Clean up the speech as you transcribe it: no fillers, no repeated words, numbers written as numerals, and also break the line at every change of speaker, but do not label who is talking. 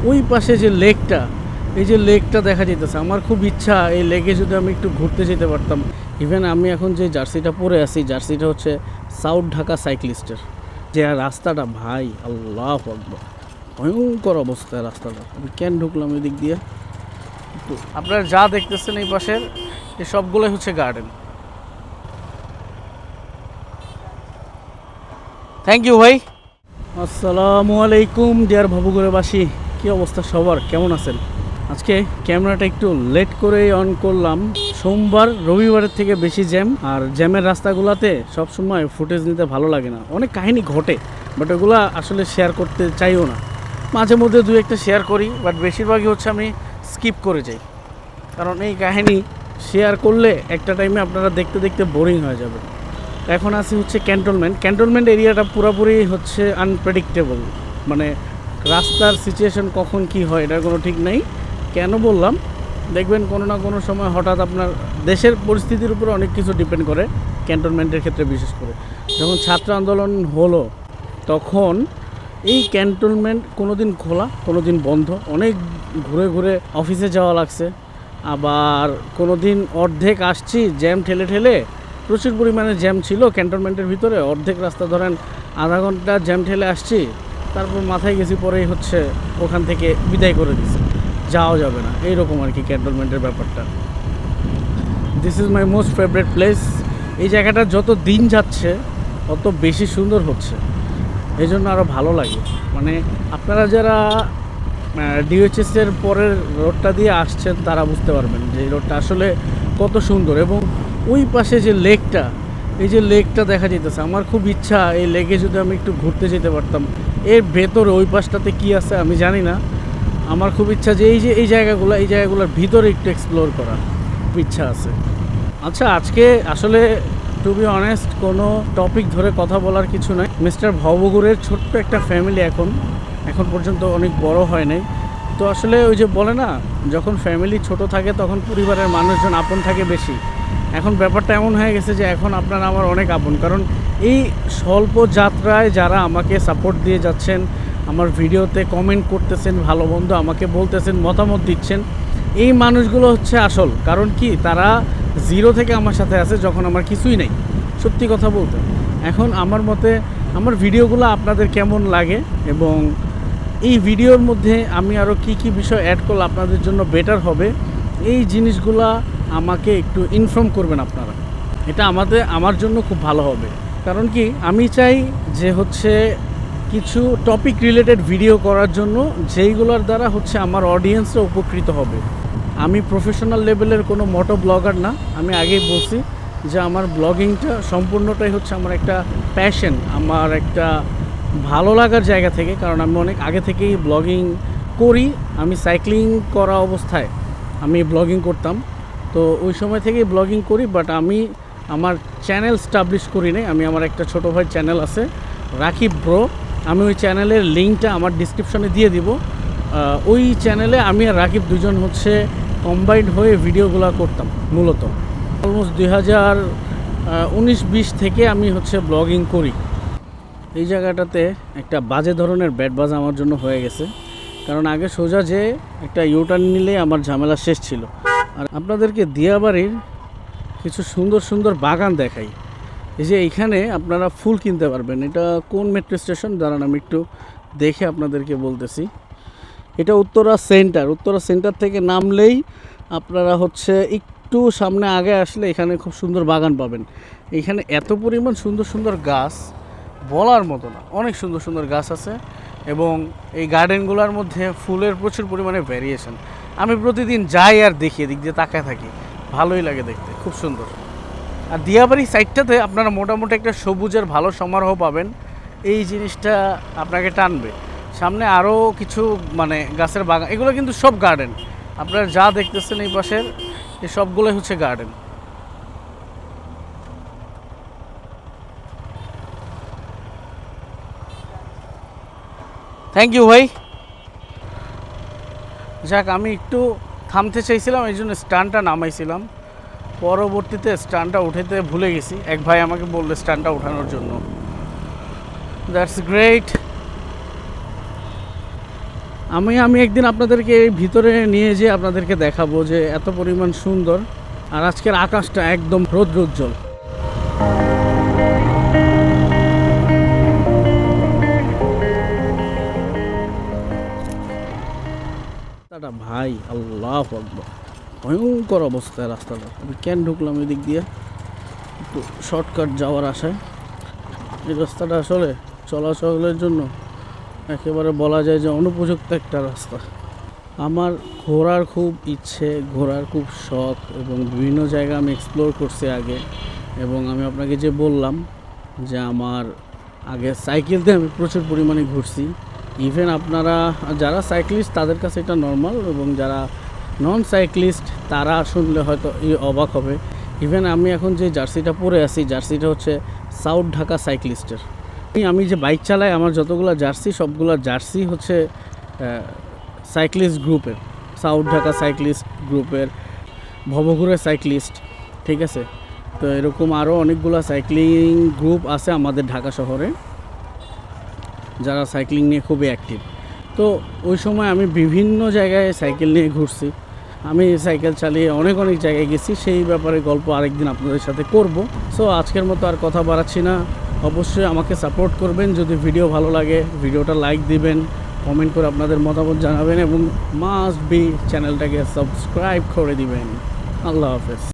ওই পাশে যে লেকটা, এই যে লেকটা দেখা যেতেছে, আমার খুব ইচ্ছা এই লেকে যদি আমি একটু ঘুরতে যেতে পারতাম। ইভেন আমি এখন যে জার্সিটা পরে আছি, জার্সিটা হচ্ছে সাউথ ঢাকা সাইক্লিস্টের। যে রাস্তাটা ভাই আল্লাহু আকবার, ভয়ঙ্কর অবস্থায় রাস্তাটা। আমি কেন ঢুকলাম এই দিক দিয়ে? আপনারা যা দেখতেছেন এই পাশের, এই সবগুলোই হচ্ছে গার্ডেন। থ্যাংক ইউ ভাই। আসসালামু আলাইকুম ডিয়ার ভাবুঘরেবাসী, কী অবস্থা সবার, কেমন আছেন? আজকে ক্যামেরাটা একটু লেট করেই অন করলাম। সোমবার রবিবারের থেকে বেশি জ্যাম, আর জ্যামের রাস্তাগুলোতে সবসময় ফুটেজ নিতে ভালো লাগে না। অনেক কাহিনী ঘটে, বাট ওগুলো আসলে শেয়ার করতে চাইও না। মাঝে মধ্যে দু একটা শেয়ার করি, বাট বেশিরভাগই হচ্ছে আমি স্কিপ করে যাই, কারণ এই কাহিনী শেয়ার করলে একটা টাইমে আপনারা দেখতে দেখতে বোরিং হয়ে যাবে। এখন আসি হচ্ছে ক্যান্টনমেন্ট এরিয়াটা পুরোপুরি হচ্ছে আনপ্রেডিক্টেবল। মানে রাস্তার সিচুয়েশন কখন কি হয় এটার কোনো ঠিক নেই। কেন বললাম, দেখবেন কোনো না কোনো সময় হঠাৎ আপনার দেশের পরিস্থিতির উপর অনেক কিছু ডিপেন্ড করে। ক্যান্টনমেন্টের ক্ষেত্রে বিশেষ করে যখন ছাত্র আন্দোলন হলো, তখন এই ক্যান্টনমেন্ট কোনো দিন খোলা, কোনো দিন বন্ধ। অনেক ঘুরে ঘুরে অফিসে যাওয়া লাগছে। আবার কোনো দিন অর্ধেক আসছি জ্যাম ঠেলে ঠেলে, প্রচুর পরিমাণে জ্যাম ছিল ক্যান্টনমেন্টের ভিতরে। অর্ধেক রাস্তা ধরেন আধা ঘন্টা জ্যাম ঠেলে আসছি, তারপর মাথায় গেছি, পরেই হচ্ছে ওখান থেকে বিদায় করে দিছে, যাওয়া যাবে না, এইরকম আর কি ক্যান্টনমেন্টের ব্যাপারটা। This is my most favourite place. এই জায়গাটা যত দিন যাচ্ছে তত বেশি সুন্দর হচ্ছে, এই জন্য আরও ভালো লাগে। মানে আপনারা যারা ডিওএইচএসের পরের রোডটা দিয়ে আসছেন তারা বুঝতে পারবেন যে এই রোডটা আসলে কত সুন্দর। এবং ওই পাশে যে লেকটা, এই যে লেকটা দেখা যেতেছে, আমার খুব ইচ্ছা এই লেকে যদি আমি একটু ঘুরতে যেতে পারতাম। এর ভেতরে ওই পাশটাতে কি আছে আমি জানি না। আমার খুব ইচ্ছা যে এই জায়গাগুলোর ভিতরে একটু এক্সপ্লোর করা ইচ্ছা আছে। আচ্ছা, আজকে আসলে টু বি অনেস্ট কোনো টপিক ধরে কথা বলার কিছু নয়। মিস্টার ভবগুরের ছোট্ট একটা ফ্যামিলি এখন পর্যন্ত অনেক বড় হয় নাই। তো আসলে ওই যে বলে না, যখন ফ্যামিলি ছোট থাকে তখন পরিবারের মানুষজন আপন থাকে বেশি। এখন ব্যাপারটা এমন হয়ে গেছে যে এখন আপনারা আমার অনেক আপন, কারণ এই স্বল্প যাত্রায় যারা আমাকে সাপোর্ট দিয়ে যাচ্ছেন, আমার ভিডিওতে কমেন্ট করতেছেন, ভালো মন্দ আমাকে বলতেছেন, মতামত দিচ্ছেন, এই মানুষগুলো হচ্ছে আসল। কারণ কি, তারা জিরো থেকে আমার সাথে আছে যখন আমার কিছুই নেই, সত্যি কথা বলতে। এখন আমার মতে আমার ভিডিওগুলো আপনাদের কেমন লাগে, এবং এই ভিডিওর মধ্যে আমি আরও কি বিষয় অ্যাড করলে আপনাদের জন্য বেটার হবে, এই জিনিসগুলা আমাকে একটু ইনফর্ম করবেন আপনারা। এটা আমার জন্য খুব ভালো হবে। কারণ কি, আমি চাই যে হচ্ছে কিছু টপিক রিলেটেড ভিডিও করার জন্য, যেইগুলোর দ্বারা হচ্ছে আমার অডিয়েন্সরা উপকৃত হবে। আমি প্রফেশনাল লেভেলের কোনো মোটো ব্লগার না। আমি আগেই বলছি যে আমার ব্লগিংটা সম্পূর্ণটাই হচ্ছে আমার একটা প্যাশন, আমার একটা ভালো লাগার জায়গা থেকে। কারণ আমি অনেক আগে থেকেই ব্লগিং করি। আমি সাইক্লিং করা অবস্থায় আমি ব্লগিং করতাম, তো ওই সময় থেকেই ব্লগিং করি। বাট আমি আমার চ্যানেল স্টাবলিশ করি নাই। আমি আমার একটা ছোটো ভাই চ্যানেল আছে, রাকিব ব্রো। আমি ওই চ্যানেলের লিঙ্কটা আমার ডিসক্রিপশনে দিয়ে দিব। ওই চ্যানেলে আমি আর রাকিব দুজন হচ্ছে কম্বাইন্ড হয়ে ভিডিওগুলো করতাম। মূলত অলমোস্ট 2019-20 থেকে আমি হচ্ছে ব্লগিং করি। এই জায়গাটাতে একটা বাজে ধরনের ব্যাড বাজ আমার জন্য হয়ে গেছে, কারণ আগে সোজা যে একটা ইউটার্ন নিলে আমার ঝামেলা শেষ ছিল। আর আপনাদেরকে দিয়াবাড়ির কিছু সুন্দর সুন্দর বাগান দেখাই। এই যে এইখানে আপনারা ফুল কিনতে পারবেন। এটা কোন মেট্রো স্টেশন দাঁড়ান আমি একটু দেখে আপনাদেরকে বলতেছি। এটা উত্তরা সেন্টার থেকে নামলেই আপনারা হচ্ছে একটু সামনে আগে আসলে এখানে খুব সুন্দর বাগান পাবেন। এখানে এত পরিমাণ সুন্দর সুন্দর গাছ বলার মতো না, অনেক সুন্দর সুন্দর গাছ আছে। এবং এই গার্ডেনগুলোর মধ্যে ফুলের প্রচুর পরিমাণে ভ্যারিয়েশন। আমি প্রতিদিন যাই আর দেখি, এদিক দিয়ে তাকায় থাকি, ভালোই লাগে দেখতে, খুব সুন্দর। আর দিয়াবাড়ি সাইডটাতে আপনারা মোটামুটি একটা সবুজের ভালো সমারোহ পাবেন। এই জিনিসটা আপনাকে টানবে। সামনে আরও কিছু মানে গাছের বাগান, এগুলো কিন্তু সব গার্ডেন। আপনারা যা দেখতেছেন এই পাশের, এই সবগুলোই হচ্ছে গার্ডেন। থ্যাংক ইউ ভাই। যাক, আমি একটু থামতে চাইছিলাম, এই জন্য স্ট্যান্ডটা নামাইছিলাম। পরবর্তীতে স্ট্যান্ডটা উঠাতে ভুলে গেছি। এক ভাই আমাকে বললো স্ট্যান্ডটা উঠানোর জন্য। That's great. আমি একদিন আপনাদেরকে এই ভিতরে নিয়ে যেয়ে আপনাদেরকে দেখাবো যে এত পরিমাণ সুন্দর। আর আজকের আকাশটা একদম রৌদ্রোজ্জ্বল। রাস্তাটা ভাই আল্লাহু আকবার, ভয়ঙ্কর অবস্থায় রাস্তাটা। আমি কেন ঢুকলাম এদিক দিয়ে, একটু শর্টকাট যাওয়ার আশায়। এই রাস্তাটা আসলে চলাচলের জন্য একেবারে বলা যায় যে অনুপযুক্ত একটা রাস্তা। আমার ঘোরার খুব ইচ্ছে, ঘোরার খুব শখ, এবং বিভিন্ন জায়গা আমি এক্সপ্লোর করছি আগে। এবং আমি আপনাকে যে বললাম যে আমার আগে সাইকেলতে আমি প্রচুর পরিমাণে ঘুরছি। ইভেন আপনারা যারা সাইক্লিস্ট তাদের কাছে এটা নর্মাল, এবং যারা নন সাইক্লিস্ট তারা শুনলে হয়তো অবাক হবে। ইভেন আমি এখন যে জার্সিটা পরে আছি, জার্সিটা হচ্ছে সাউথ ঢাকা সাইক্লিস্টের। আমি যে বাইক চালাই, আমার যতগুলো জার্সি সবগুলো জার্সি হচ্ছে সাইক্লিস্ট গ্রুপের, সাউথ ঢাকা সাইক্লিস্ট গ্রুপের, ভবঘুরে সাইক্লিস্ট, ঠিক আছে। তো এরকম আরও অনেকগুলো সাইক্লিং গ্রুপ আছে আমাদের ঢাকা শহরে, যারা সাইক্লিং নিয়ে খুবই অ্যাক্টিভ। তো ওই সময় আমি বিভিন্ন জায়গায় সাইকেল নিয়ে ঘুরছি। আমি সাইকেল চালিয়ে অনেক জায়গায় গেছি, সেই ব্যাপারে গল্প আরেকদিন আপনাদের সাথে করব। সো আজকের মতো আর কথা বাড়াচ্ছি না। অবশ্যই আমাকে সাপোর্ট করবেন, যদি ভিডিও ভালো লাগে ভিডিওটা লাইক দিবেন, কমেন্ট করে আপনাদের মতামত জানাবেন, এবং মাস্ট বি চ্যানেলটাকে সাবস্ক্রাইব করে দিবেন। আল্লাহ হাফেজ।